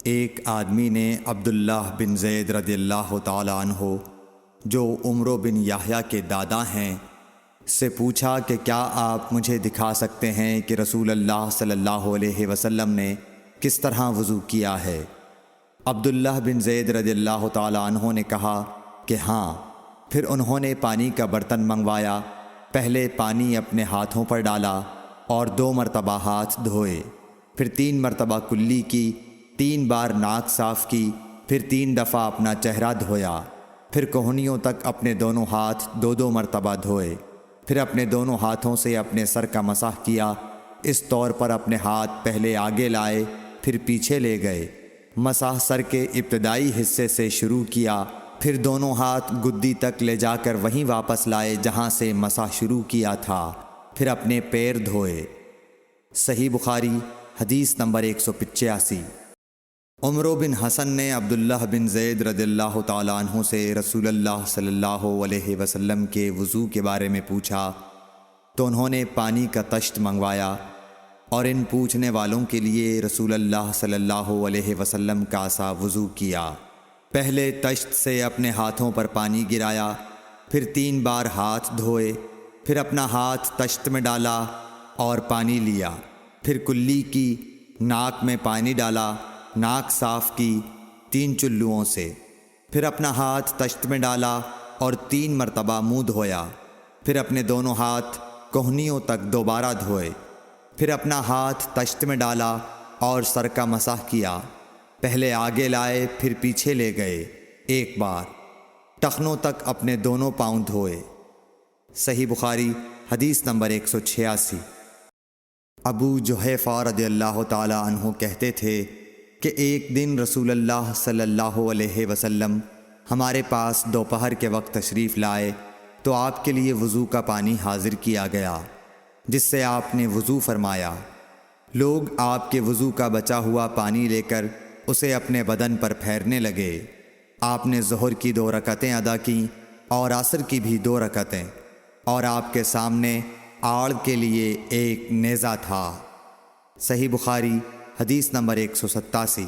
ایک آدمی نے عبداللہ بن زید رضی اللہ تعالی عنہ جو عمرو بن یحییٰ کے دادا ہیں سے پوچھا کہ کیا آپ مجھے دکھا سکتے ہیں کہ رسول اللہ صلی اللہ علیہ وسلم نے کس طرح وضو کیا ہے؟ عبداللہ بن زید رضی اللہ تعالی عنہ نے کہا کہ ہاں۔ پھر انہوں نے پانی کا برتن منگوایا، پہلے پانی اپنے ہاتھوں پر ڈالا اور 2 مرتبہ ہاتھ دھوئے، پھر 3 مرتبہ کلی کی، 3 بار ناک صاف کی، پھر 3 دفعہ اپنا چہرہ دھویا، پھر کوہنیوں تک اپنے دونوں ہاتھ 2 مرتبہ دھوئے، پھر اپنے دونوں ہاتھوں سے اپنے سر کا مسح کیا۔ اس طور پر اپنے ہاتھ پہلے آگے لائے پھر پیچھے لے گئے، مسح سر کے ابتدائی حصے سے شروع کیا، پھر دونوں ہاتھ گدی تک لے جا کر وہیں واپس لائے جہاں سے مسح شروع کیا تھا، پھر اپنے پیر دھوئے۔ صحیح بخاری حدیث نمبر 185۔ عمرو بن حسن نے عبداللہ بن زید رضی اللہ تعالیٰ عنہ سے رسول اللہ صلی اللہ علیہ وسلم کے وضو کے بارے میں پوچھا تو انہوں نے پانی کا طشت منگوایا اور ان پوچھنے والوں کے لیے رسول اللہ صلی اللہ علیہ وسلم کا سا وضو کیا۔ پہلے طشت سے اپنے ہاتھوں پر پانی گرایا، پھر 3 بار ہاتھ دھوئے، پھر اپنا ہاتھ طشت میں ڈالا اور پانی لیا، پھر کلی کی، ناک میں پانی ڈالا، ناک صاف کی 3 چلوؤں سے، پھر اپنا ہاتھ طشت میں ڈالا اور 3 مرتبہ منہ دھویا، پھر اپنے دونوں ہاتھ کوہنیوں تک دوبارہ دھوئے، پھر اپنا ہاتھ طشت میں ڈالا اور سر کا مسح کیا، پہلے آگے لائے پھر پیچھے لے گئے 1 بار، ٹخنوں تک اپنے دونوں پاؤں دھوئے۔ صحیح بخاری حدیث نمبر 186۔ ابو جحیفہ رضی اللہ تعالی عنہ کہتے تھے کہ ایک دن رسول اللہ صلی اللہ علیہ وسلم ہمارے پاس دوپہر کے وقت تشریف لائے تو آپ کے لیے وضو کا پانی حاضر کیا گیا، جس سے آپ نے وضو فرمایا۔ لوگ آپ کے وضو کا بچا ہوا پانی لے کر اسے اپنے بدن پر پھیرنے لگے۔ آپ نے ظہر کی 2 رکعتیں ادا کیں اور عصر کی بھی 2 رکعتیں، اور آپ کے سامنے آڑ کے لیے ایک نیزہ تھا۔ صحیح بخاری حدیث نمبر 187۔